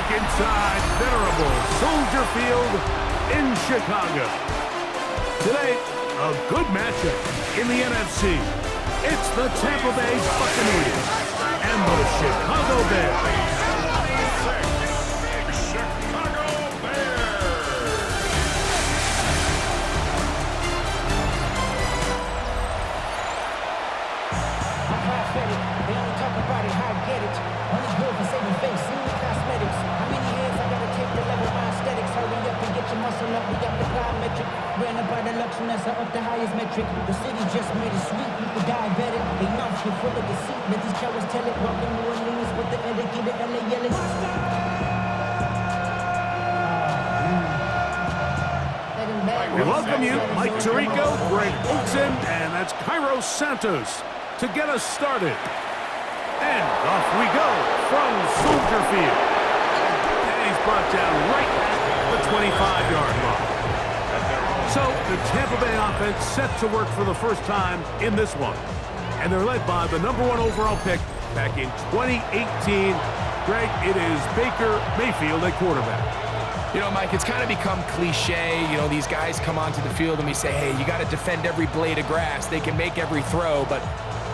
look inside venerable Soldier Field in Chicago. Today, a good matchup in the NFC. It's the Tampa Bay Buccaneers and the Chicago Bears. Up the highest metric. The city just made it sweet. People diabetic. They numb shit full of deceit. Let these cowards tell it. Welcome to New Orleans with the educated LA yelling. We welcome you, Mike Tirico, Greg Olson, and that's Cairo Santos to get us started. And off we go from Soldier Field. And he's brought down right at the 25-yard line. So the Tampa Bay offense set to work for the first time in this one. And they're led by the #1 overall pick back in 2018. Greg, it is Baker Mayfield at quarterback. You know, Mike, it's kind of become cliche. You know, these guys come onto the field and we say, hey, you got to defend every blade of grass. They can make every throw, but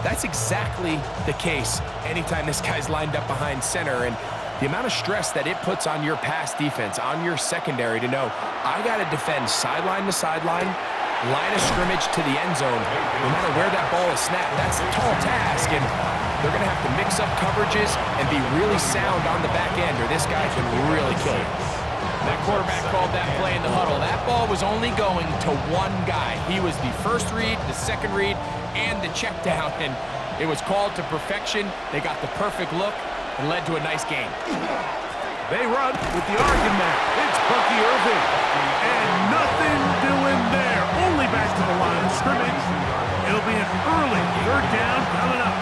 that's exactly the case anytime this guy's lined up behind center. And the amount of stress that it puts on your pass defense, on your secondary to know, I got to defend sideline to sideline, line of scrimmage to the end zone, no matter where that ball is snapped. That's a tall task, and they're going to have to mix up coverages and be really sound on the back end, or this guy can really kill you. That quarterback called that play in the huddle. That ball was only going to one guy. He was the first read, the second read, and the check down, and it was called to perfection. They got the perfect look and led to a nice game. They run with the argument. It's Bucky Irving. And nothing doing there. Only back to the line of scrimmage. It'll be an early third down coming up.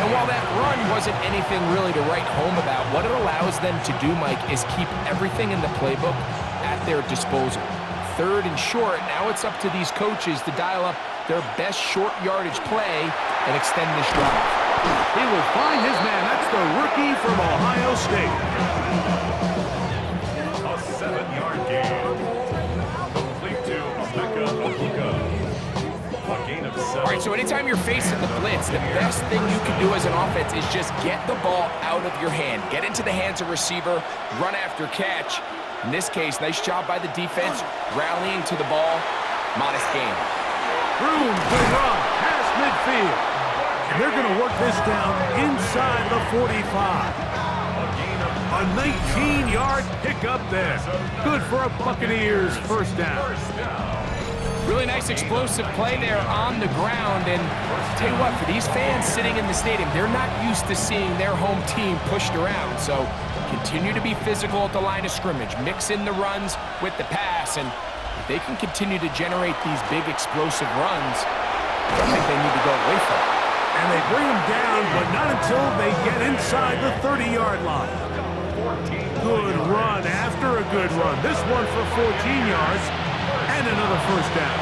And while that run wasn't anything really to write home about, what it allows them to do, Mike, is keep everything in the playbook at their disposal. Third and short, now it's up to these coaches to dial up their best short yardage play and extend this drive. He will find his man. That's the rookie from Ohio State. A 7-yard gain. Complete to Emeka. A gain of 7. All right, so anytime you're facing the blitz, the best thing you can do as an offense is just get the ball out of your hand. Get into the hands of receiver, run after catch. In this case, nice job by the defense, rallying to the ball. Modest gain. Room to run past midfield. And they're going to work this down inside the 45. A 19-yard pickup there. Good for a Buccaneers first down. Really nice explosive play there on the ground. And tell you what, for these fans sitting in the stadium, they're not used to seeing their home team pushed around. So continue to be physical at the line of scrimmage. Mix in the runs with the pass. And if they can continue to generate these big explosive runs, I don't think they need to go away from it. And they bring him down, but not until they get inside the 30-yard line. Good run after a good run. This one for 14 yards and another first down.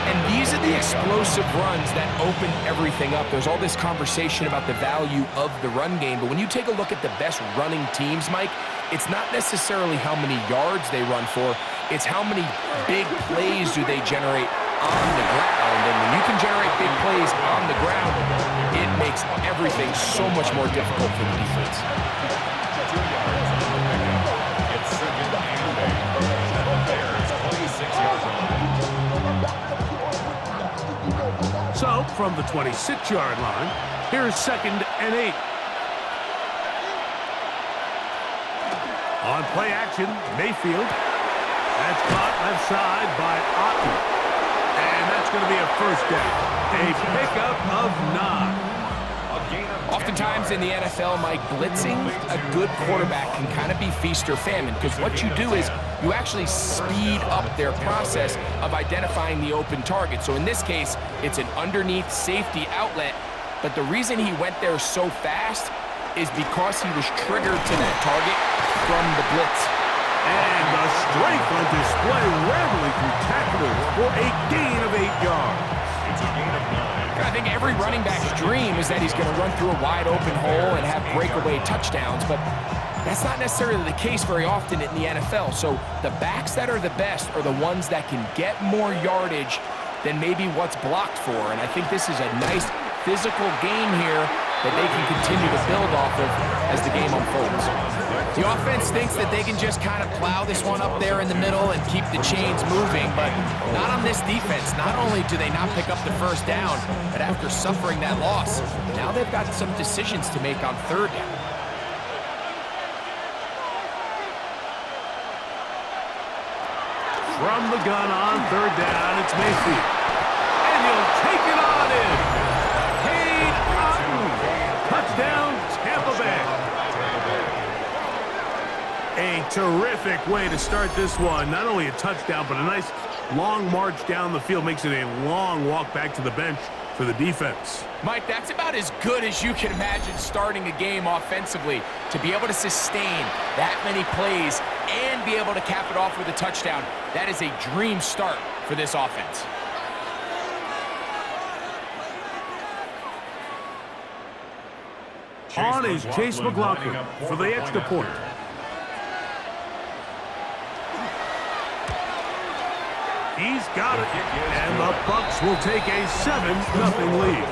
And these are the explosive runs that open everything up. There's all this conversation about the value of the run game, but when you take a look at the best running teams, Mike, it's not necessarily how many yards they run for, it's how many big plays do they generate on the ground. And when you can generate big plays on the ground, it makes everything so much more difficult for the defense. It's second and 8. The Bears 26-yard line. So, from the 26-yard line, here's second and 8. On play action, Mayfield. That's caught left side by Otten. And that's going to be a first down. A pickup of 9. Oftentimes in the NFL, Mike, blitzing a good quarterback can kind of be feast or famine, because what you do is you actually speed up their process of identifying the open target. So in this case, it's an underneath safety outlet, but the reason he went there so fast is because he was triggered to that target from the blitz. And the strength on display, rambling through tacklers for a gain of 8 yards. It's a gain of 9. I think every running back's dream is that he's going to run through a wide open hole and have breakaway touchdowns, but That's not necessarily the case very often in the NFL. So the backs that are the best are the ones that can get more yardage than maybe what's blocked for. And I think this is a nice physical game here that they can continue to build off of as the game unfolds. The offense thinks that they can just kind of plow this one up there in the middle and keep the chains moving, but not on this defense. Not only do they not pick up the first down, but after suffering that loss, now they've got some decisions to make on third down. From the gun on third down, it's Mayfield. And he'll take it on in. Cade Otton. Touchdown, Tampa Bay. A terrific way to start this one. Not only a touchdown, but a nice long march down the field. Makes it a long walk back to the bench for the defense. Mike, that's about as good as you can imagine starting a game offensively. To be able to sustain that many plays and be able to cap it off with a touchdown, that is a dream start for this offense. On is Chase McLaughlin for the extra point. He's got it, and the Bucs will take a 7-0 lead.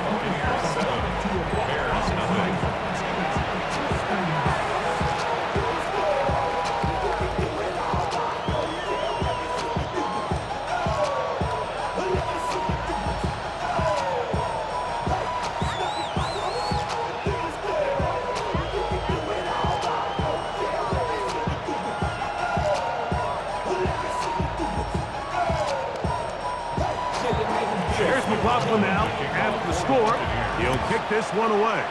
Here's McLaughlin now. After the score, he'll kick this one away.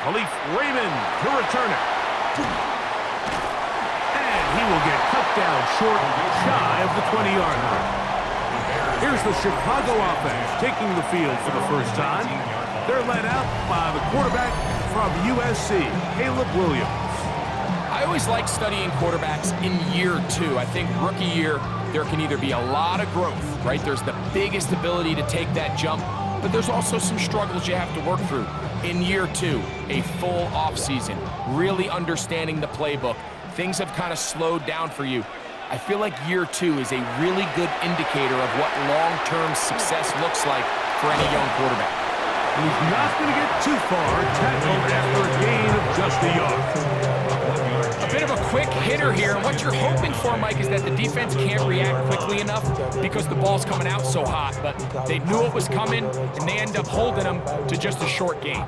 Khalif Raymond to return it. And he will get cut down short, shy of the 20-yard line. Here's the Chicago offense taking the field for the first time. They're led out by the quarterback from USC, Caleb Williams. I always like studying quarterbacks in year two. I think rookie year, there can either be a lot of growth, right? There's the biggest ability to take that jump, but there's also some struggles you have to work through. In year two, a full offseason, really understanding the playbook. Things have kind of slowed down for you. I feel like year two is a really good indicator of what long-term success looks like for any young quarterback. He's not going to get too far, tackled after a gain of just a yard. A bit of a quick hitter here. What you're hoping for, Mike, is that the defense can't react quickly enough because the ball's coming out so hot. But they knew it was coming, and they end up holding them to just a short gain.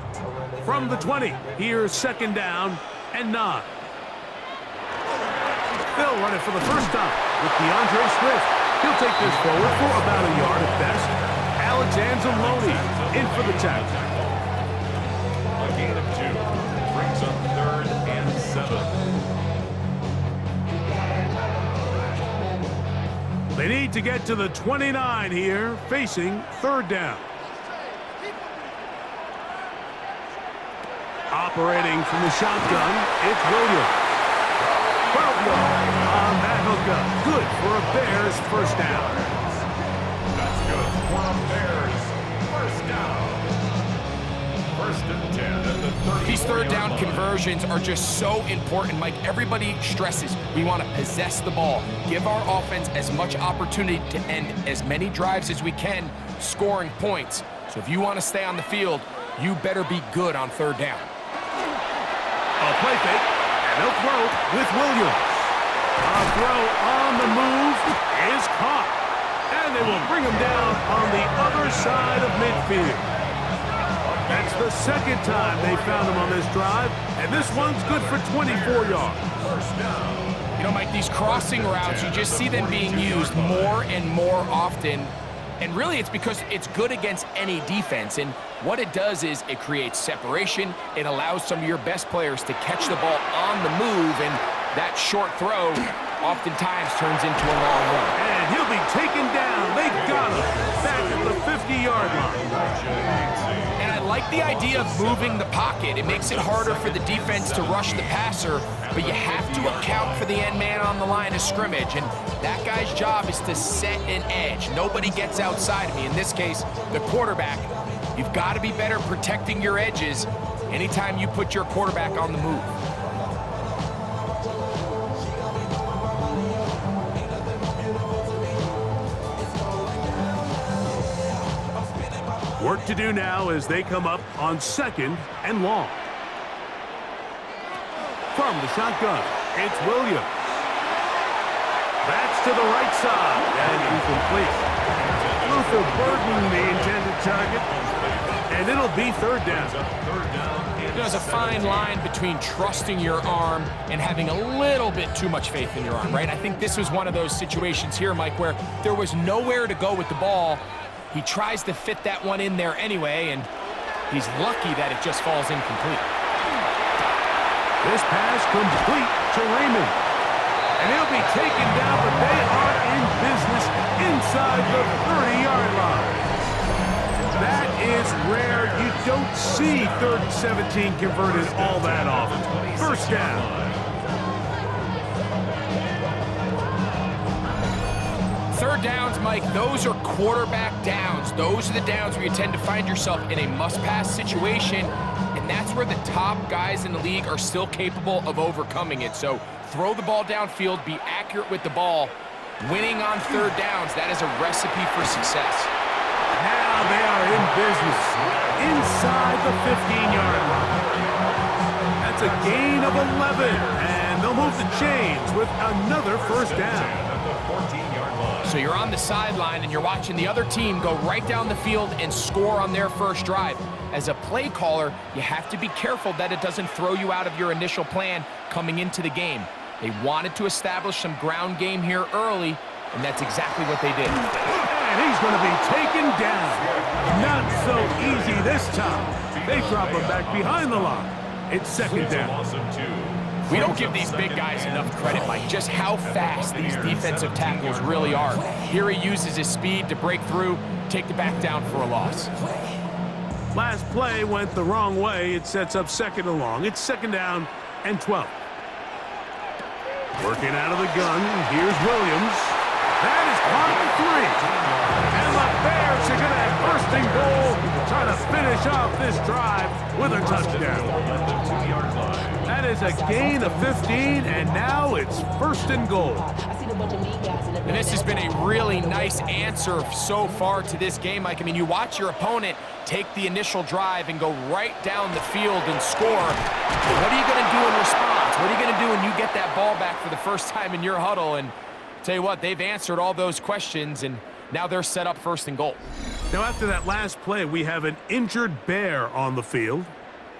From the 20, here's second down and 9. They'll run it for the first time with DeAndre Swift. He'll take this forward for about a yard at best. Alex Anzalone in for the tackle. A gain of 2 brings up 3rd and 7. They need to get to the 29 here, facing third down. Operating from the shotgun, it's Williams. 12 yards on that hookup. Good for a Bears first down. That's good for a Bears first down. 1st and 10 at the 30. These third down conversions are just so important, Mike. Everybody stresses we want to possess the ball, give our offense as much opportunity to end as many drives as we can, scoring points. So if you want to stay on the field, you better be good on third down. A play fake, and they'll throw with Williams. A throw on the move is caught, and they will bring him down on the other side of midfield. That's the second time they found him on this drive, and this one's good for 24 yards. First down. You know, Mike, these crossing routes, you just see them being used more and more often. And really, it's because it's good against any defense. And what it does is it creates separation. It allows some of your best players to catch the ball on the move. And that short throw oftentimes turns into a long run. And he'll be taken down. They got him back at the 50-yard line. And I like the idea of moving the pocket. It makes it harder for the defense to rush the passer, but you have to account for the end man on the line of scrimmage, and that guy's job is to set an edge. Nobody gets outside of me. In this case, the quarterback You've got to be better protecting your edges anytime you put your quarterback on the move. Work to do now as they come up on 2nd and long. From the shotgun, it's Williams. That's to the right side, and incomplete. Luther burdened the intended target, and it'll be 3rd down. There's a fine line between trusting your arm and having a little bit too much faith in your arm, right? I think this was one of those situations here, Mike, where there was nowhere to go with the ball. He tries to fit that one in there anyway, and he's lucky that it just falls incomplete. This pass complete to Raymond. And he'll be taken down, but they are in business inside the 30-yard line. That is rare. You don't see 3rd and 17 converted all that often. 1st down. 3rd downs, Mike, those are quarterback downs. Those are the downs where you tend to find yourself in a must-pass situation, and that's where the top guys in the league are still capable of overcoming it. So throw the ball downfield, be accurate with the ball. Winning on 3rd downs, that is a recipe for success. Now they are in business inside the 15-yard line. That's a gain of 11, and they'll move the chains with another 1st down. So you're on the sideline and you're watching the other team go right down the field and score on their 1st drive. As a play caller, you have to be careful that it doesn't throw you out of your initial plan coming into the game. They wanted to establish some ground game here early, and that's exactly what they did. And he's going to be taken down. Not so easy this time. They drop him back behind the line. It's 2nd down. We don't give these big guys enough credit, Mike, just how fast these defensive tackles really are. Here he uses his speed to break through, take the back down for a loss. Last play went the wrong way. It sets up 2nd and long. It's 2nd down and 12. Working out of the gun, here's Williams. That is caught at the 3. And the Bears are going to have 1st and goal, trying to finish off this drive with a touchdown. That is a gain of 15, and now it's 1st and goal. And this has been a really nice answer so far to this game, Mike. I mean, you watch your opponent take the initial drive and go right down the field and score. What are you going to do in response? What are you going to do when you get that ball back for the first time in your huddle? And tell you what, they've answered all those questions, and now they're set up 1st and goal. Now, after that last play, we have an injured Bear on the field.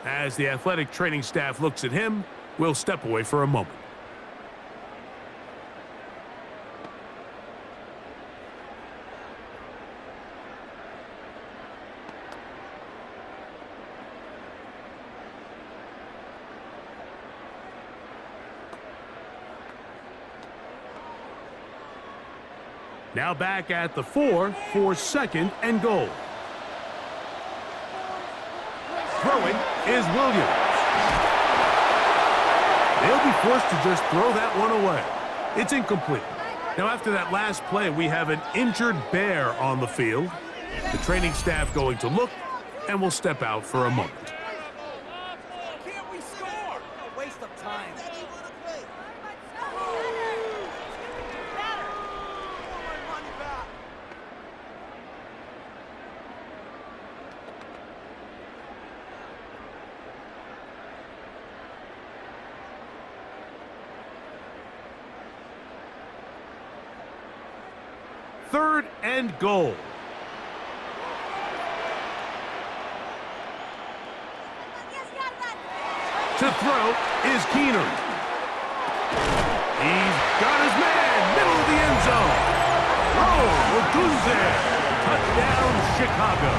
As the athletic training staff looks at him, we'll step away for a moment. Now back at the 4 for 2nd and goal. Throwing is Williams. They'll be forced to just throw that one away. It's incomplete. Now after that last play, we have an injured Bear on the field. The training staff going to look, and will step out for a moment. Can't we score? A waste of time. Third and goal. To throw is Keener. He's got his man, middle of the end zone. Oh, Ogunze. Touchdown, Chicago.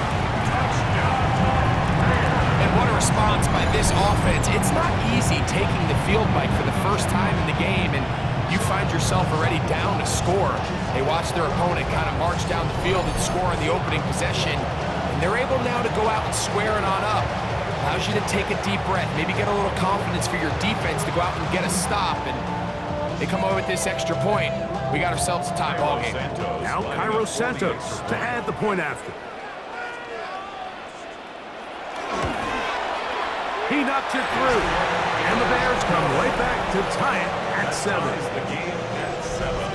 And what a response by this offense. It's not easy taking the field, Mike, for the first time in the game, and you find yourself already down to score. They watch their opponent kind of march down the field and score in the opening possession, and they're able now to go out and square it on up. Allows you to take a deep breath, maybe get a little confidence for your defense to go out and get a stop, and they come away with this extra point. We got ourselves a tie ball game. Now Cairo Santos to add the point after. He knocks it through. And the Bears come right back to tie it at 7. The game at 7.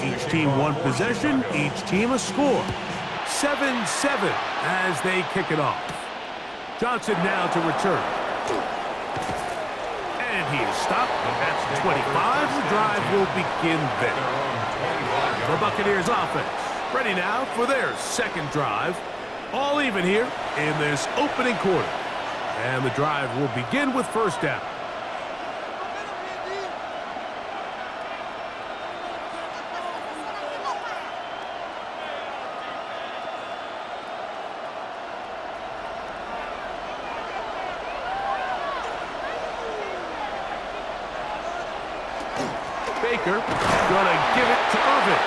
Each team one possession, each team a score. 7-7 as they kick it off. Johnson now to return. And he is stopped at 25. The drive will begin there. The Buccaneers offense ready now for their second drive. All even here in this opening quarter. And the drive will begin with first down. Baker gonna give it to Irvin.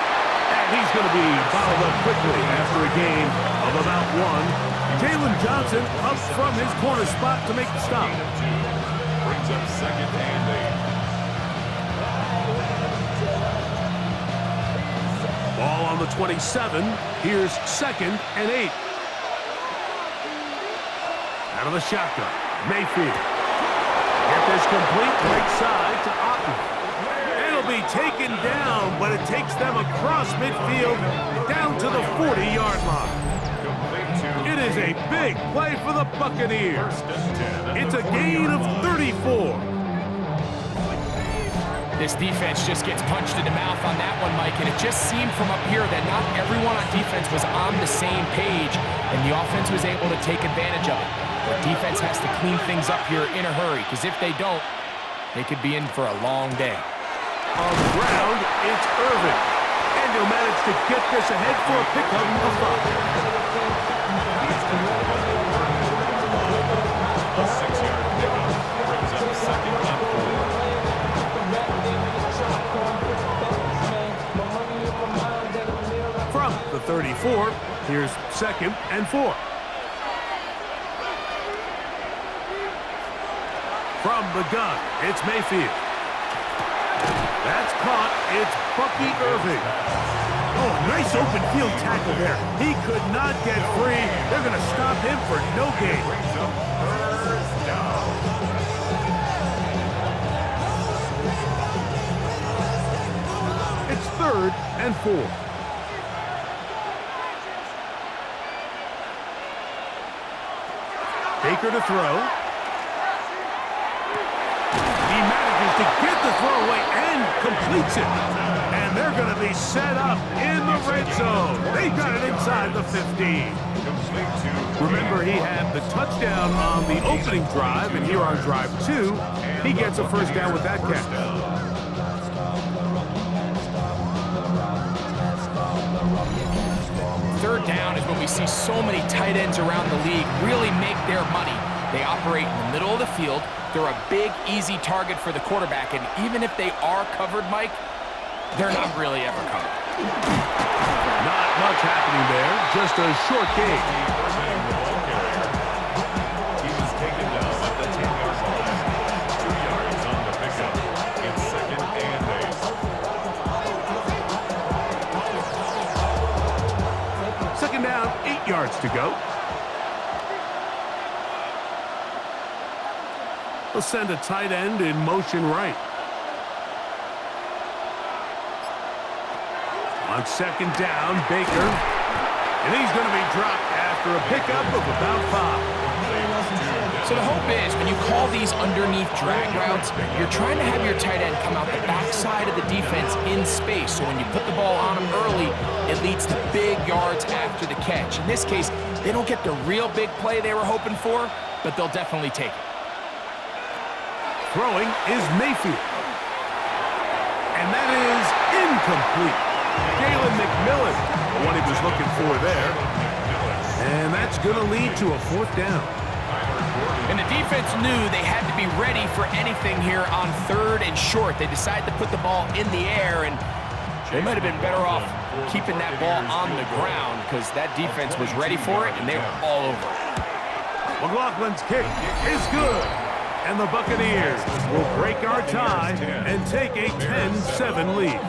And he's gonna be bottled up quickly after a gain of about 1. Jalen Johnson up from his corner spot to make the stop. Brings up second and 8. Ball on the 27. Here's second and 8. Out of the shotgun. Mayfield. Get this complete right side to Otten. Be taken down, but it takes them across midfield down to the 40-yard line. It is a big play for the Buccaneers. It's a gain of 34. This defense just gets punched in the mouth on that one, Mike, and it just seemed from up here that not everyone on defense was on the same page, and the offense was able to take advantage of it. The defense has to clean things up here in a hurry, because if they don't, they could be in for a long day. On the ground, it's Irvin. And he'll manage to get this ahead for a pickup of 5. A 6-yard pickup brings up second and 4. From the 34, here's second and 4. From the gun, it's Mayfield. That's caught. It's Bucky Irving. Oh, nice open field tackle there. He could not get free. They're going to stop him for no gain. It's third and 4. Baker to throw. He manages to get the throw away and completes it. And they're going to be set up in the red zone. They got it inside the 15. Remember, he had the touchdown on the opening drive, and here on drive 2, he gets a first down with that catch. Third down is when we see so many tight ends around the league really make their money. They operate in the middle of the field. They're a big, easy target for the quarterback, and even if they are covered, Mike, they're not really ever covered. Not much happening there, just a short gain. He was taken down at the 10-yard line. 2 yards on the pickup. It's second and 8. Second down, 8 yards to go. They'll send a tight end in motion right. On second down, Baker. And he's going to be dropped after a pickup of about 5. So the hope is when you call these underneath drag routes, you're trying to have your tight end come out the backside of the defense in space. So when you put the ball on him early, it leads to big yards after the catch. In this case, they don't get the real big play they were hoping for, but they'll definitely take it. Throwing is Mayfield. And that is incomplete. Jalen McMillan, the one he was looking for there. And that's going to lead to a fourth down. And the defense knew they had to be ready for anything here on 3rd and short. They decided to put the ball in the air, and they might have been better off keeping that ball on the ground because that defense was ready for it, and they were all over it. McLaughlin's kick is good. And the Buccaneers will break our tie and take a 10-7 lead.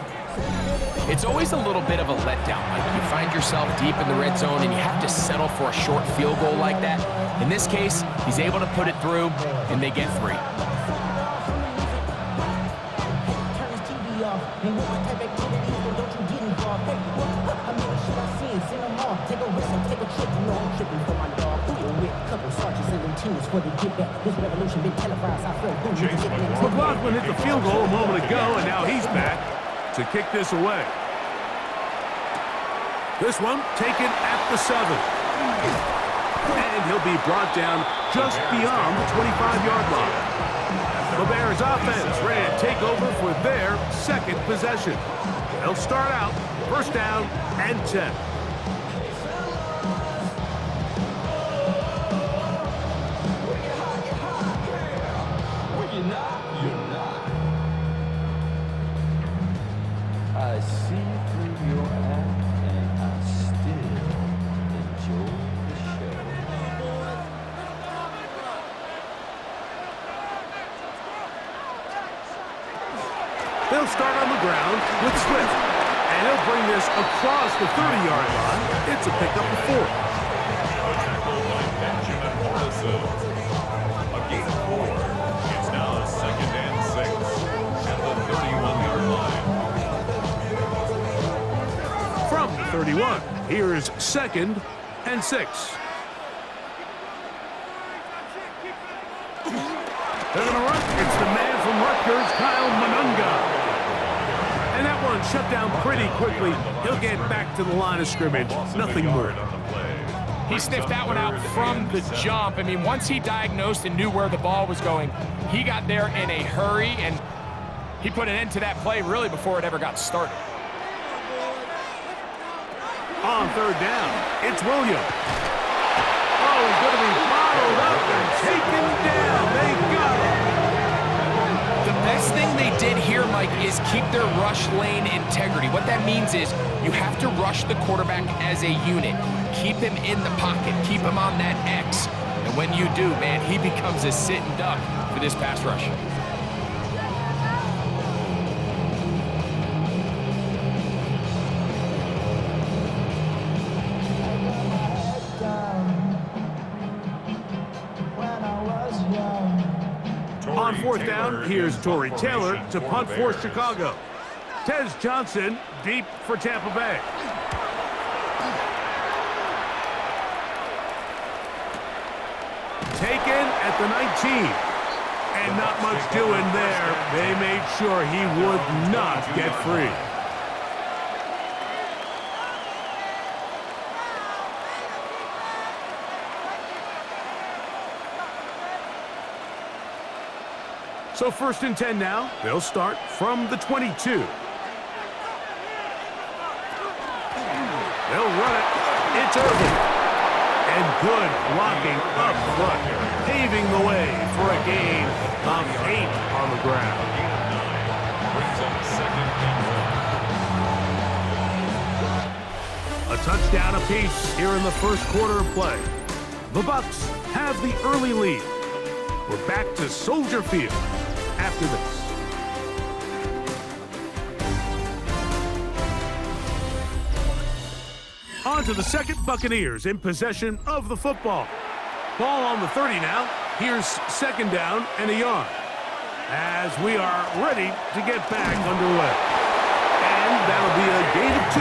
It's always a little bit of a letdown. Like you find yourself deep in the red zone and you have to settle for a short field goal like that. In this case, he's able to put it through, and they get 3. McLaughlin hit the field goal a moment ago, and now he's back to kick this away. This one taken at the 7. And he'll be brought down just beyond the 25-yard line. The Bears offense ready to take over for their 2nd possession. They'll start out 1st down and 10. I see through your act, and I still enjoy the show. They'll start on the ground with Swift, and he'll bring this across the 30-yard line. It's a pickup of 4. Benjamin Morrison. A gain of 4. It's now 2nd and 6 at the 31-yard line. From the 31, here's 2nd and 6. They're going to run. It's the man from Rutgers, Kyle Monunga. And that one shut down pretty quickly. He'll get back to the line of scrimmage. Nothing more. He sniffed that one out from the jump. I mean, once he diagnosed and knew where the ball was going, he got there in a hurry, and he put an end to that play really before it ever got started. On 3rd down, it's Williams. Oh, he's going to be bottled up and taken down. They got him. The best thing they did here, Mike, is keep their rush lane integrity. What that means is you have to rush the quarterback as a unit. Keep him in the pocket. Keep him on that X. And when you do, man, he becomes a sitting duck for this pass rush. On 4th down, here's Torrey Taylor to punt for Chicago. Tez Johnson deep for Tampa Bay. Taken at the 19. And not much doing there. They made sure he would not get free. So 1st and 10 now. They'll start from the 22. They'll run it. It's Irvin. And good blocking up front, paving the way for a gain of 8 on the ground. Brings up 2nd and 1. A touchdown apiece here in the 1st quarter of play. The Bucs have the early lead. We're back to Soldier Field after this. On to the 2nd, Buccaneers in possession of the football. Ball on the 30 now. Here's 2nd down and a yard. As we are ready to get back underway. And that'll be a gain of 2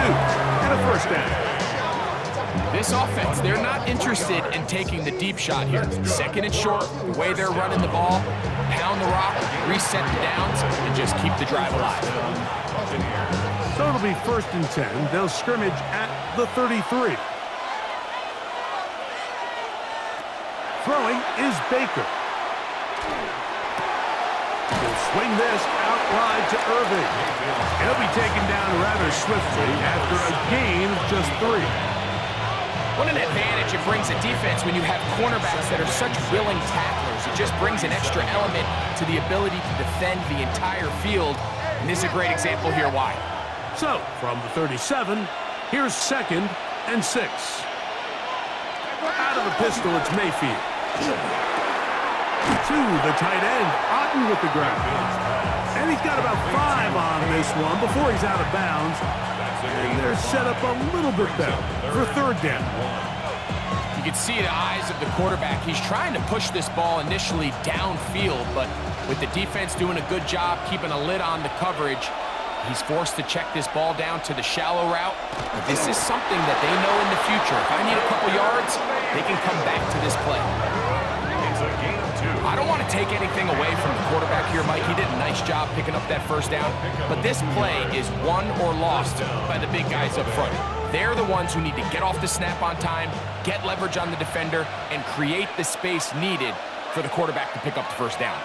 and a 1st down. This offense, they're not interested in taking the deep shot here. 2nd and short, the way they're running the ball, pound the rock, reset the downs, and just keep the drive alive. So it'll be 1st and 10. They'll scrimmage at the 33. Throwing is Baker. He'll swing this out wide to Irving. He'll be taken down rather swiftly after a gain of just 3. What an advantage it brings a defense when you have cornerbacks that are such willing tacklers. It just brings an extra element to the ability to defend the entire field. And this is a great example here why. So, from the 37, here's 2nd and 6. Out of the pistol, it's Mayfield. To the tight end, Otten with the grab. And he's got about 5 on this one before he's out of bounds. And they're set up a little bit better for 3rd down. You can see the eyes of the quarterback. He's trying to push this ball initially downfield, but with the defense doing a good job keeping a lid on the coverage, he's forced to check this ball down to the shallow route. But this is something that they know in the future. If I need a couple yards, they can come back to this play. I don't want to take anything away from the quarterback here, Mike. He did a nice job picking up that 1st down. But this play is won or lost by the big guys up front. They're the ones who need to get off the snap on time, get leverage on the defender, and create the space needed for the quarterback to pick up the 1st down.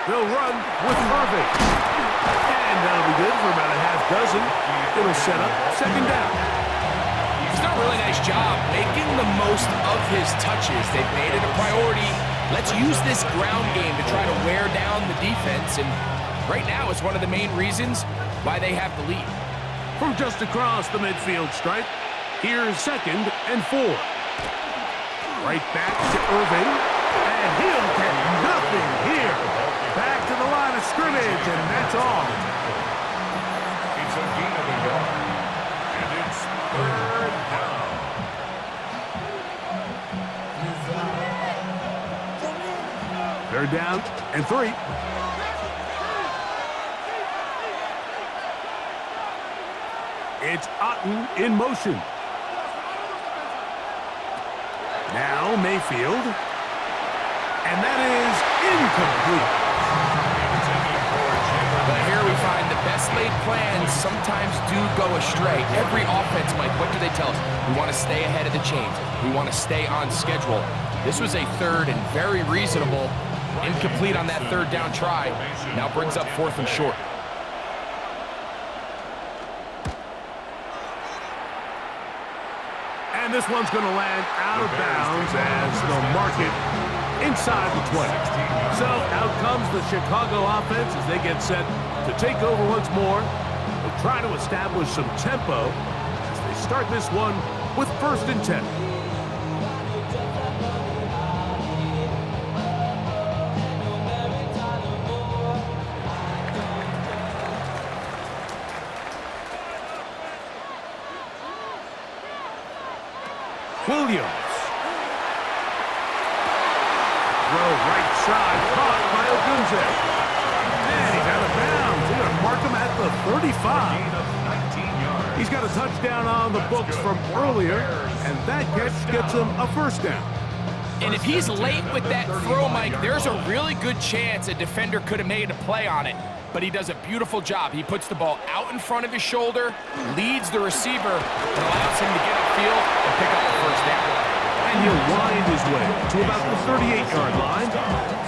They'll run with Irving. And that'll be good for about a half dozen. It'll set up 2nd down. He's done a really nice job making the most of his touches. They've made it a priority. Let's use this ground game to try to wear down the defense. And right now, it's one of the main reasons why they have the lead. From just across the midfield stripe, here's 2nd and 4. Right back to Irving. And he'll get nothing here. Back to the line of scrimmage, and that's all. It's a gain of a yard. And it's 3rd down. They're down and 3. It's Otten in motion. Now Mayfield. And that is incomplete. But here we find the best laid plans sometimes do go astray. Every offense, Mike, what do they tell us? We want to stay ahead of the chains. We want to stay on schedule. This was a 3rd and very reasonable. Incomplete on that 3rd down try. Now brings up 4th and short. And this one's going to land out of bounds as they'll mark it inside the 20. So out comes the Chicago offense as they get set to take over once more. They'll try to establish some tempo as they start this one with 1st and 10. Williams. Throw right side, caught by Ogunze. And he's out of bounds. They're going to mark him at the 35. He's got a touchdown on the books from earlier, and that catch gets him a 1st down. And if he's late with that throw, Mike, there's a really good chance a defender could have made a play on it. But he does a beautiful job. He puts the ball out in front of his shoulder, leads the receiver, and allows him to get upfield and pick up the 1st down. And he'll wind his way to about the 38-yard line.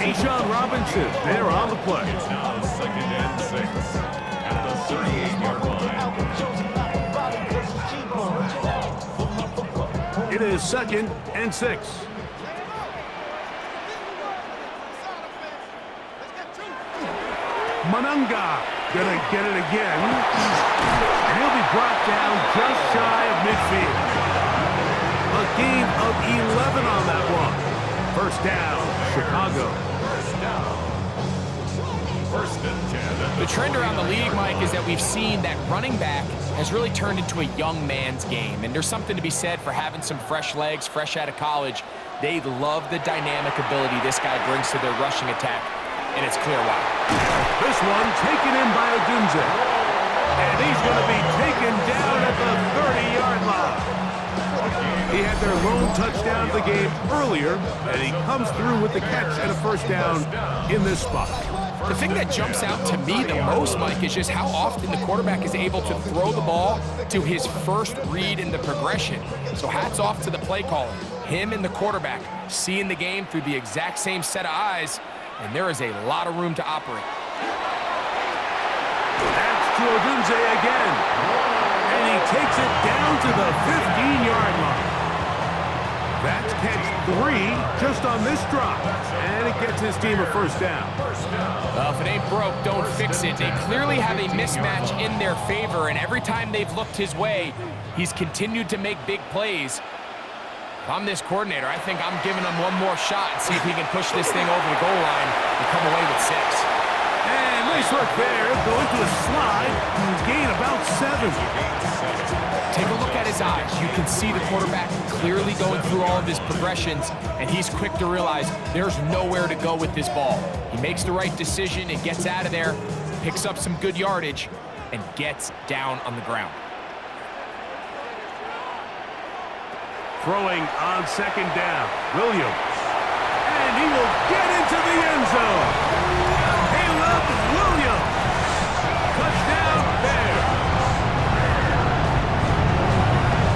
A'Shawn Robinson there on the play. It's now 2nd and 6 at the 38-yard line. It is 2nd and 6. Manunga gonna get it again. And he'll be brought down just shy of midfield. A gain of 11 on that one. 1st down, Chicago. 1st and 10. The trend around the league, Mike, is that we've seen that running back has really turned into a young man's game. And there's something to be said for having some fresh legs, fresh out of college. They love the dynamic ability this guy brings to their rushing attack. And it's clear why. This one taken in by Ogunze. And he's going to be taken down at the 30-yard line. He had their lone touchdown of the game earlier, and he comes through with the catch and a 1st down in this spot. The thing that jumps out to me the most, Mike, is just how often the quarterback is able to throw the ball to his first read in the progression. So hats off to the play caller. Him and the quarterback seeing the game through the exact same set of eyes, and there is a lot of room to operate. That's to Ogunze again. And he he takes it down to the 15-yard line. That's catch 3 just on this drop, and it gets his team a first down. Well, if it ain't broke, don't fix it. They clearly have a mismatch in their favor, and every time they've looked his way, he's continued to make big plays. If I'm this coordinator, I think I'm giving him one more shot and see if he can push this thing over the goal line and come away with 6. And nice work there, going to a slide and gain about 7. Take a look at his eyes. You can see the quarterback clearly going through all of his progressions, and he's quick to realize there's nowhere to go with this ball. He makes the right decision and gets out of there, picks up some good yardage, and gets down on the ground. Throwing on second down, Williams. And he will get into the end zone. Caleb Williams. Touchdown, Bears.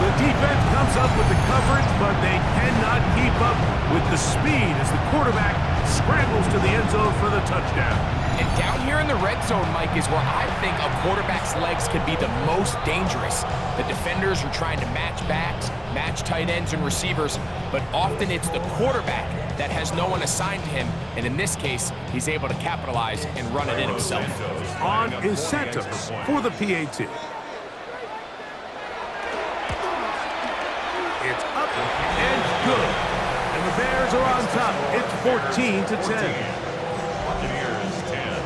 The defense comes up with the coverage, but they cannot keep up with the speed as the quarterback scrambles to the end zone for the touchdown. And down here in the red zone, Mike, is where I think a quarterback's legs can be the most dangerous. The defenders are trying to match backs, match tight ends and receivers, but often it's the quarterback that has no one assigned to him, and in this case, he's able to capitalize and run it in himself. On is Santos for the PAT. It's up and good. And the Bears are on top. It's 14-10. Buccaneers 10.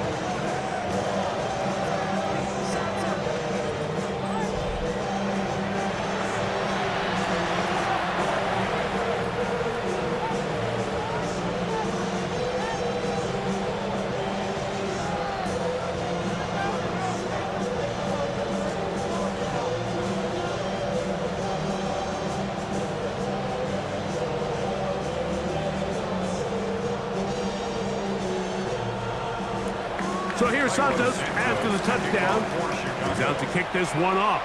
So here's Santos after the touchdown. He's out to kick this one off.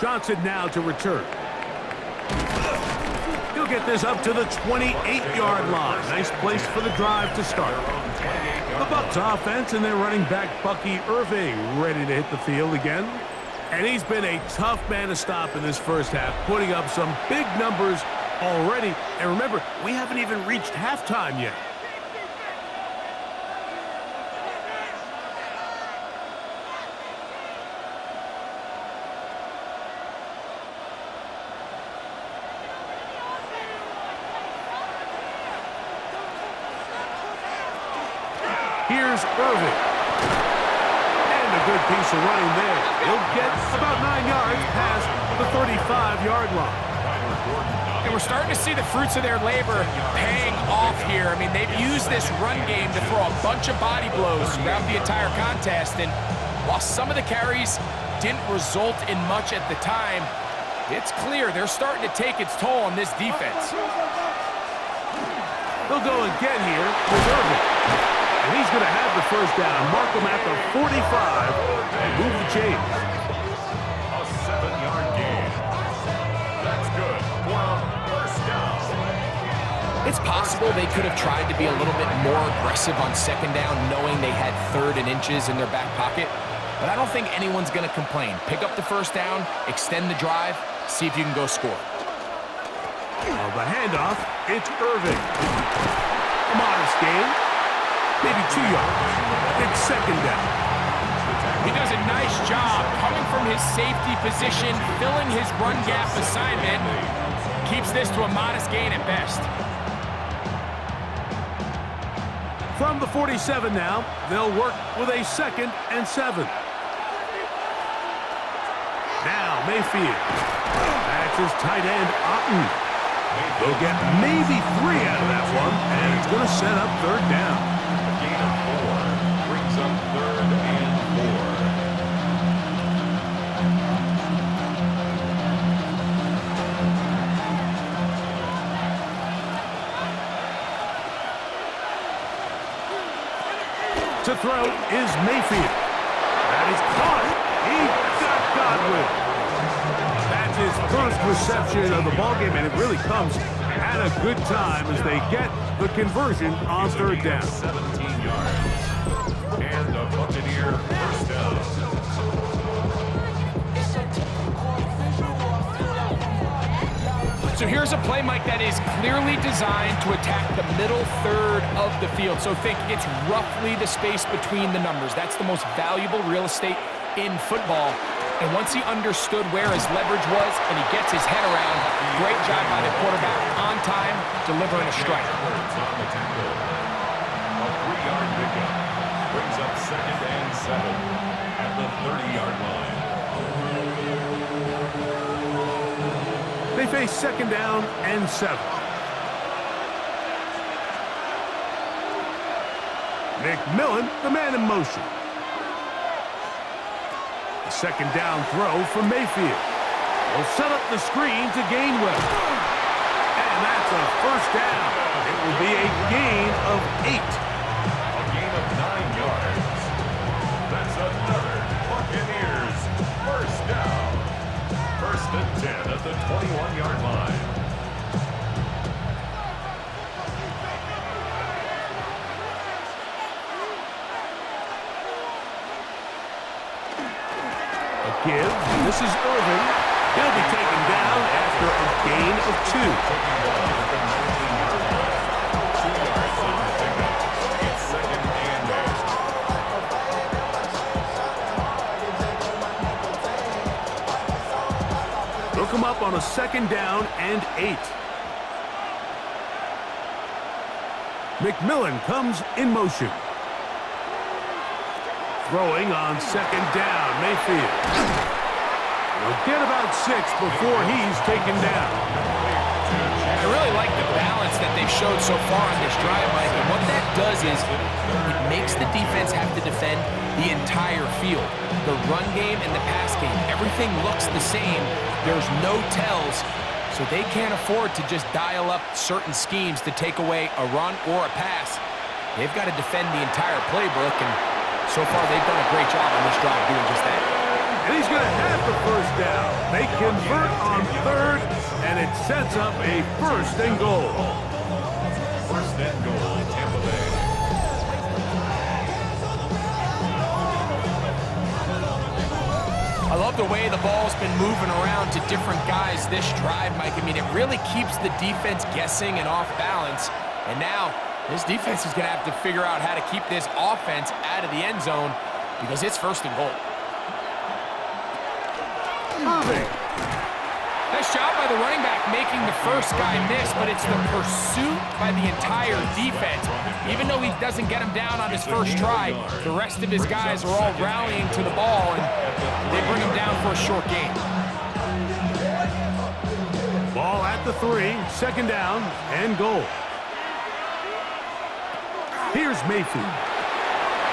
Johnson now to return. He'll get this up to the 28-yard line. Nice place for the drive to start. The Bucs offense and their running back Bucky Irving ready to hit the field again. And he's been a tough man to stop in this first half, putting up some big numbers already. And remember, we haven't even reached halftime yet. Here's Irving. And a good piece of running there. He'll get about 9 yards past the 35-yard line. And we're starting to see the fruits of their labor paying off here. I mean, they've used this run game to throw a bunch of body blows throughout the entire contest. And while some of the carries didn't result in much at the time, it's clear they're starting to take its toll on this defense. They'll go again here with Irving. And he's going to have the first down. Mark him at the 45 and move the chains. A 7-yard gain. That's good for a first down. It's possible they could have tried to be a little bit more aggressive on second down, knowing they had 3rd and inches in their back pocket. But I don't think anyone's going to complain. Pick up the first down, extend the drive, see if you can go score. The handoff, it's Irving. A modest gain. Maybe 2 yards. It's second down. He does a nice job coming from his safety position, filling his run gap assignment. Keeps this to a modest gain at best. From the 47 now, they'll work with a 2nd and 7. Now Mayfield. That's his tight end, Otten. They'll get maybe 3 out of that one, and it's going to set up 3rd down. Gain of 4 brings up 3rd and 4. To throw is Mayfield. That is caught. He got Godwin. That's his first reception of the ballgame, and it really comes at a good time as they get the conversion on 3rd down. 17 yards. And the Buccaneer first down. So here's a play, Mike, that is clearly designed to attack the middle third of the field. So think it's roughly the space between the numbers. That's the most valuable real estate in football. And once he understood where his leverage was and he gets his head around, great job by the quarterback on time, delivering a strike. A 3-yard pickup brings up 2nd and 7 at the 30-yard line. They face 2nd down and 7. McMillan, the man in motion. The 2nd down throw for Mayfield. He'll set up the screen to Gainwell. And that's a 1st down. It will be a gain of 8. A gain of 9 yards. That's another Buccaneers 1st down. 1st and 10 at the 21-yard line. Give. This is Irving. He'll be taken down after a gain of 2. Taking down at the 19-yard line. 2 yards on the pickup. It's 2nd and 8. They'll come up on a 2nd down and 8. McMillan comes in motion. Throwing on 2nd down, Mayfield. He'll get about 6 before he's taken down. I really like the balance that they've showed so far on this drive, Mike. And what that does is it makes the defense have to defend the entire field. The run game and the pass game, everything looks the same. There's no tells, so they can't afford to just dial up certain schemes to take away a run or a pass. They've got to defend the entire playbook, and so far, they've done a great job on this drive doing just that. And he's going to have the 1st down. They convert on 3rd, and it sets up a 1st and goal. 1st and goal, Tampa Bay. I love the way the ball's been moving around to different guys this drive, Mike. I mean, it really keeps the defense guessing and off balance. And now, this defense is going to have to figure out how to keep this offense out of the end zone because it's 1st and goal. Irving. Nice job by the running back making the first guy miss, but it's the pursuit by the entire defense. Even though he doesn't get him down on his first try, the rest of his guys are all rallying to the ball, and they bring him down for a short gain. Ball at the 3, 2nd down and goal. Here's Mayfield.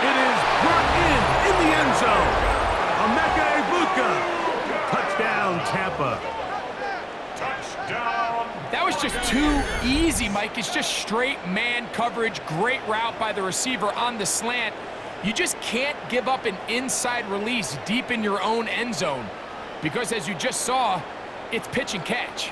It is brought in the end zone. Emeka Egbuka. Touchdown, Tampa. Touchdown. That was just too easy, Mike. It's just straight man coverage. Great route by the receiver on the slant. You just can't give up an inside release deep in your own end zone because, as you just saw, it's pitch and catch.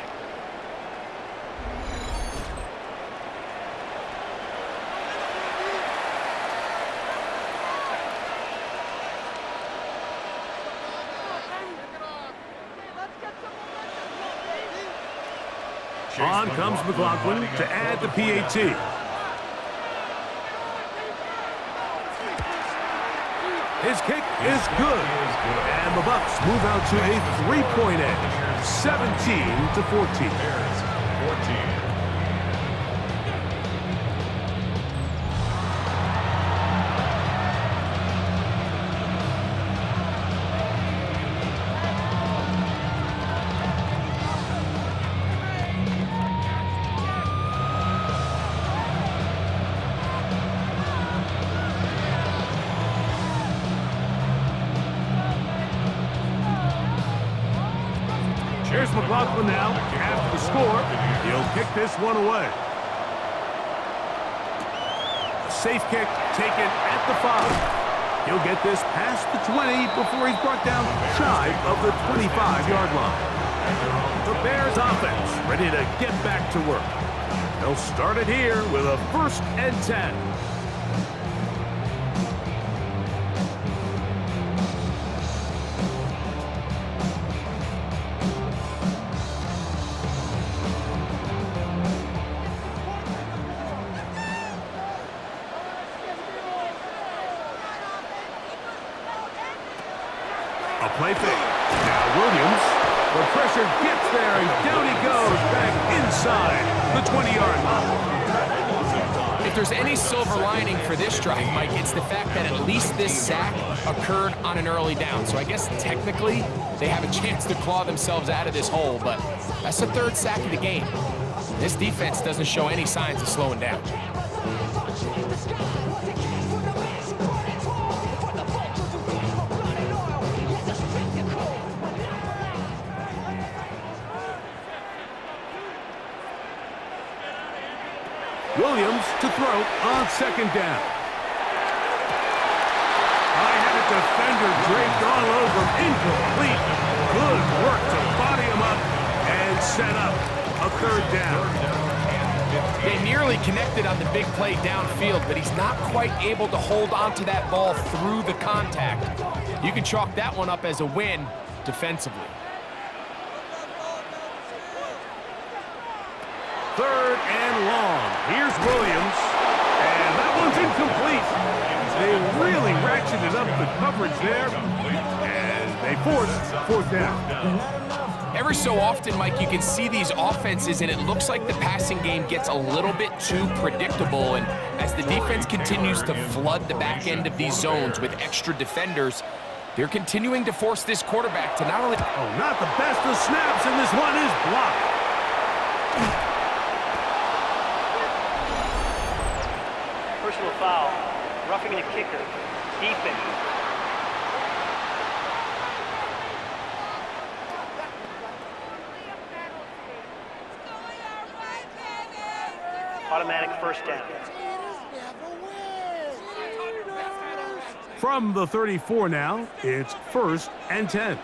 On comes McLaughlin to add the PAT. His kick is good. And the Bucs move out to a 3-point edge, 17-14. 14. Here's McLaughlin now. After the score, he'll kick this one away. A safe kick taken at the 5. He'll get this past the 20 before he's brought down shy of the 25-yard line. The Bears offense ready to get back to work. They'll start it here with a 1st and 10. A play fake. Now Williams. The pressure gets there, and down he goes back inside the 20-yard line. If there's any silver lining for this drive, Mike, it's the fact that at least this sack occurred on an early down. So I guess technically they have a chance to claw themselves out of this hole, but that's the third sack of the game. This defense doesn't show any signs of slowing down. Williams to throw on second down. I had a defender draped all over him. Incomplete. Good work to body him up and set up a third down. They nearly connected on the big play downfield, but he's not quite able to hold onto that ball through the contact. You can chalk that one up as a win defensively. Third and long. Here's Williams. And that one's incomplete. They really ratcheted up the coverage there. And they forced fourth down. Every so often, Mike, you can see these offenses, and it looks like the passing game gets a little bit too predictable. And as the defense continues to flood the back end of these zones with extra defenders, they're continuing to force this quarterback to not only... Oh, not the best of snaps, and this one is blocked. Personal foul, roughing the kicker, defense. Automatic first down. From the 34 now, it's 1st and 10.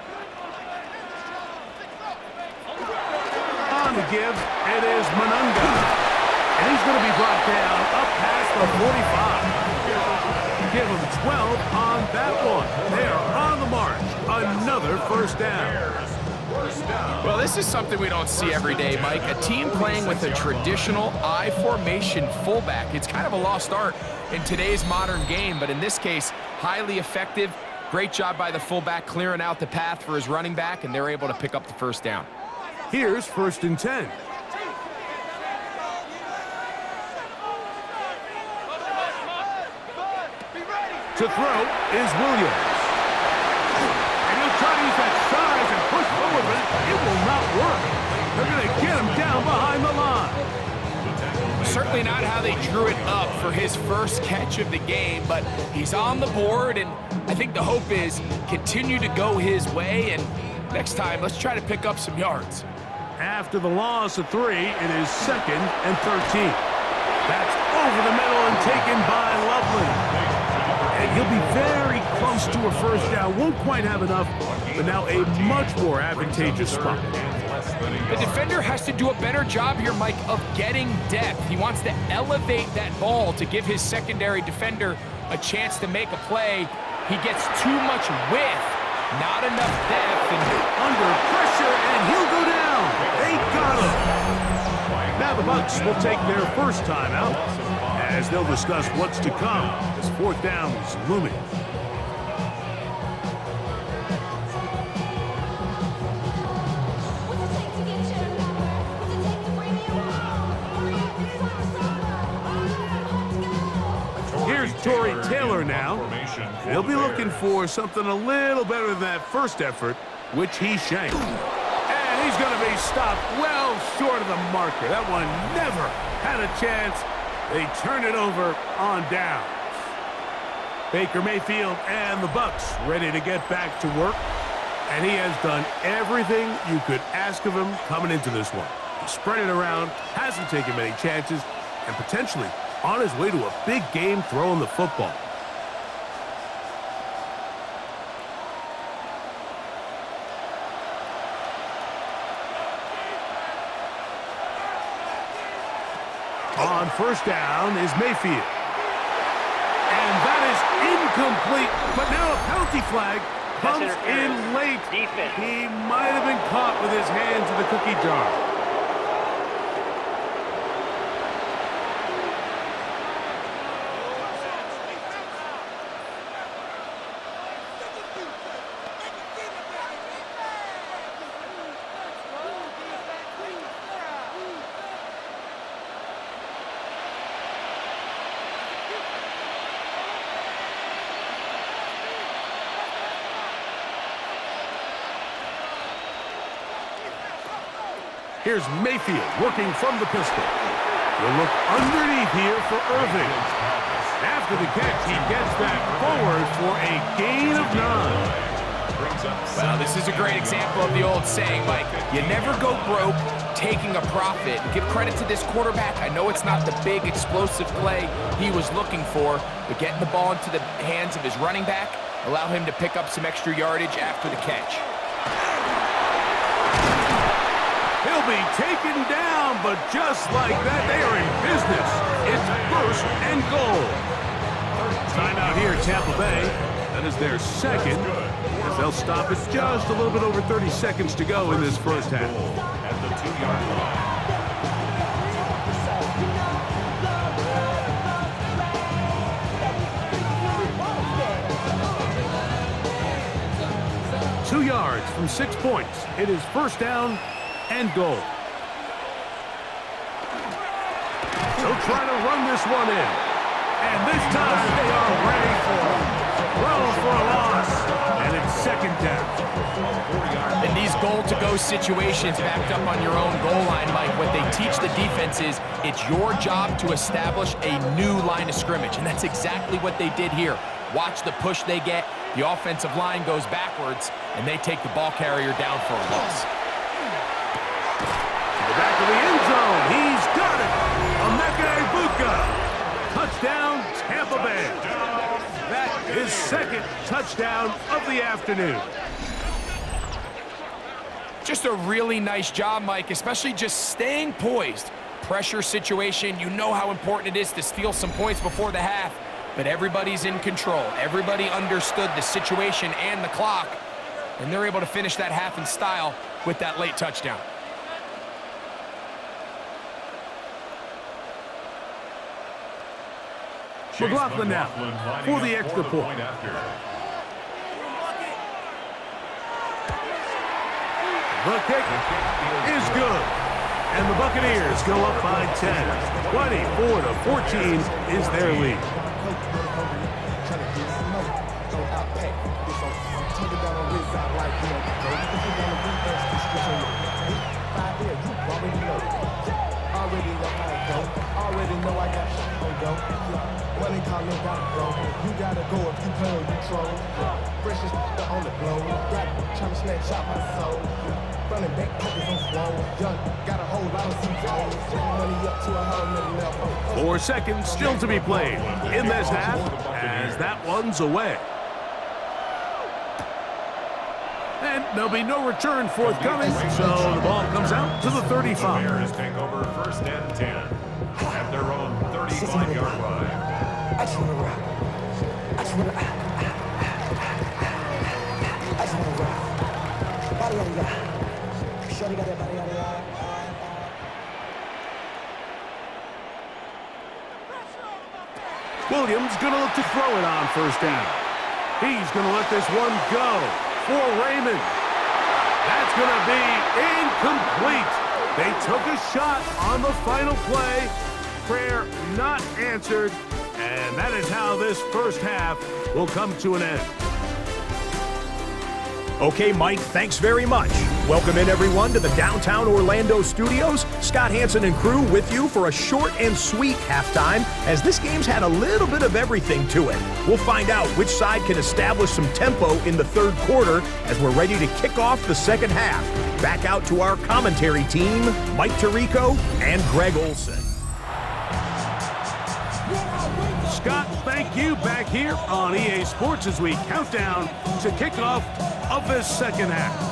On the give, it is Manunga. And he's going to be brought down up past the 45. Give him 12 on that one. They are on the march. Another first down. Well, this is something we don't see every day, Mike. A team playing with a traditional I formation fullback. It's kind of a lost art in today's modern game, but in this case, highly effective. Great job by the fullback clearing out the path for his running back, and they're able to pick up the first down. Here's 1st and 10. To throw is Williams. And he'll try to use that size and push forward, but it will not work. They're going to get him down behind the line. Certainly not how they drew it up for his first catch of the game, but he's on the board, and I think the hope is continue to go his way, and next time, let's try to pick up some yards. After the loss of 3, it is 2nd and 13. That's over the middle and taken by Loveland. And he'll be very close to a first down. Won't quite have enough, but now a much more advantageous spot. The defender has to do a better job here, Mike, of getting depth. He wants to elevate that ball to give his secondary defender a chance to make a play. He gets too much width, not enough depth, and under pressure, and he'll go down. They got him. Now the Bucs will take their first timeout as they'll discuss what's to come as fourth down is looming. Here's Torrey Taylor now. He'll be looking for something a little better than that first effort, which he shanked. And he's going to be stopped well short of the marker. That one never had a chance. They turn it over on downs. Baker Mayfield and the Bucs ready to get back to work. And he has done everything you could ask of him coming into this one. He spread it around, hasn't taken many chances, and potentially on his way to a big game throwing the football. On first down is Mayfield. And that is incomplete, but now a penalty flag comes in late. He might have been caught with his hands in the cookie jar. Here's Mayfield working from the pistol. He'll look underneath here for Irving. After the catch, he gets that forward for a gain of 9. Well, this is a great example of the old saying, Mike. You never go broke taking a profit. Give credit to this quarterback. I know it's not the big explosive play he was looking for, but getting the ball into the hands of his running back, allow him to pick up some extra yardage after the catch. He'll be taken down, but just like that, they are in business. It's 1st and goal. Timeout here, Tampa Bay. That is their second, as they'll stop it just a little bit over 30 seconds to go in this first half. At the 2-yard line. 2 yards from 6 points. It is 1st down and goal. They'll try to run this one in. And this time they are ready for it. Throw for a loss. And it's 2nd down. In these goal-to-go situations backed up on your own goal line, Mike, what they teach the defense is it's your job to establish a new line of scrimmage. And that's exactly what they did here. Watch the push they get. The offensive line goes backwards, and they take the ball carrier down for a loss. To the back of the end zone. He's got it. Emeka Egbuka. Touchdown, Tampa Bay. That is 2nd touchdown of the afternoon. Just a really nice job, Mike, especially just staying poised. Pressure situation, you know how important it is to steal some points before the half, but everybody's in control. Everybody understood the situation and the clock, and they're able to finish that half in style with that late touchdown. McLaughlin now for the extra point. The kick is good. And the Buccaneers go up by 10. 24-14 is their lead. Already know I got shit go. Money calling go. You gotta go if you play or you troll. Fresh is on the blow. Trying to snatch out my soul. Running back pockets on swole. Young, got a whole lot of CTOs. Money up to a whole nother level. 4 seconds still to be played in this half as that one's away. And there'll be no return forthcoming, so the ball comes out to the 35. Bears take over 1st and 10 at their own 35-yard line. I just wanna rock. I just wanna rock. Body on ya. Shorty got that body on ya. Williams gonna look to throw it on 1st down. He's gonna let this one go for Raymond. That's going to be incomplete. They took a shot on the final play. Prayer not answered. And that is how this first half will come to an end. Okay, Mike, thanks very much. Welcome in, everyone, to the downtown Orlando studios. Scott Hansen and crew with you for a short and sweet halftime, as this game's had a little bit of everything to it. We'll find out which side can establish some tempo in the 3rd quarter as we're ready to kick off the 2nd half. Back out to our commentary team, Mike Tirico and Greg Olson. Scott, thank you. Back here on EA Sports as we count down to kickoff of this 2nd half.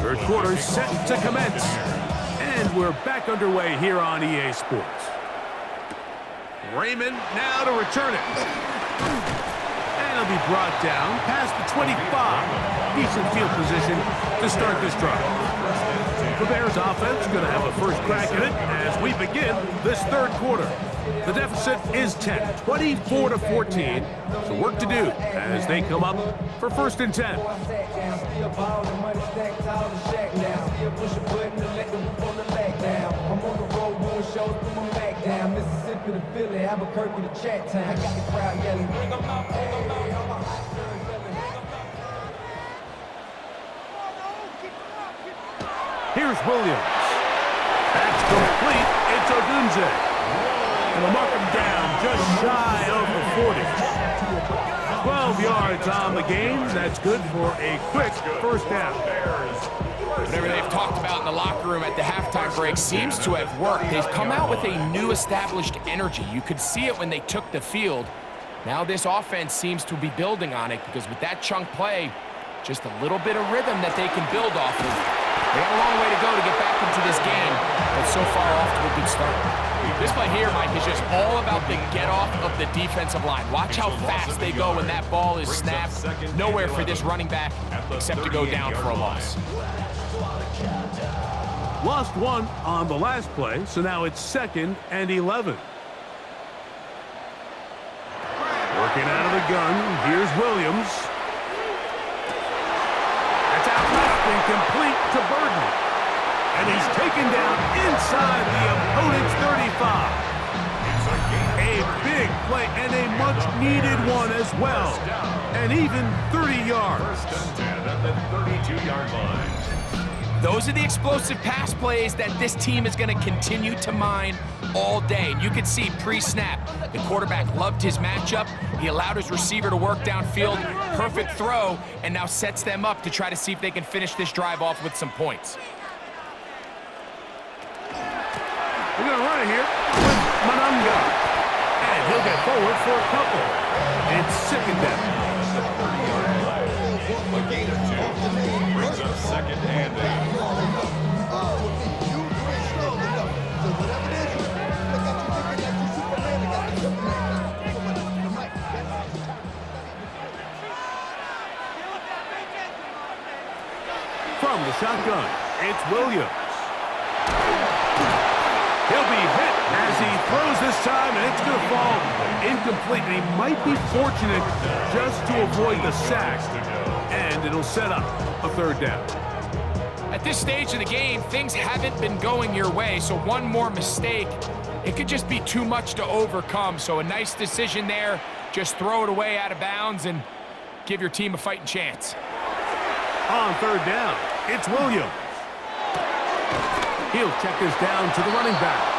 Third quarter set to commence. And we're back underway here on EA Sports. Raymond now to return it. And he'll be brought down past the 25. Decent field position to start this drive. The Bears offense going to have a first crack at it as we begin this 3rd quarter. The deficit is 10, 24-14. So work to do as they come up for 1st and 10. Philly to Philly, Albuquerque to Chat Town. I got the crowd yelling, bring 'em out, bring 'em out. I'm a hot girl yelling. Here's Williams. That's complete. It's Odunze. And they'll mark him down just shy of the 40. 12 yards on the game. That's good for a quick first down. Whatever they've talked about in the locker room at the halftime break seems to have worked. They've come out with a new established energy. You could see it when they took the field. Now this offense seems to be building on it because with that chunk play, just a little bit of rhythm that they can build off of. They have a long way to go to get back into this game, but so far off to a good start. This play here, Mike, is just all about the get-off of the defensive line. Watch how fast they go when that ball is snapped. Nowhere for this running back except to go down for a loss. Lost one on the last play, so now it's 2nd and 11. Working out of the gun, here's Williams. That's out left and complete to Burden. And he's taken down inside the opponent's 35. A big play and a much-needed one as well. And even 30 yards. First and 10 at the 32-yard line. Those are the explosive pass plays that this team is going to continue to mine all day. And you can see pre-snap, the quarterback loved his matchup. He allowed his receiver to work downfield, perfect throw, and now sets them up to try to see if they can finish this drive off with some points. We're going to run it here with Manunga. And he'll get forward for a couple. It's 2nd down. The 30-yard line. A gain of 2 brings up 2nd and 8. From the shotgun, it's Williams. He'll be hit as he throws this time, and it's going to fall incomplete. And he might be fortunate just to avoid the sack, and it'll set up a 3rd down. At this stage of the game, things haven't been going your way, so one more mistake, it could just be too much to overcome. So a nice decision there. Just throw it away out of bounds and give your team a fighting chance. On 3rd down, it's Williams. He'll check this down to the running back.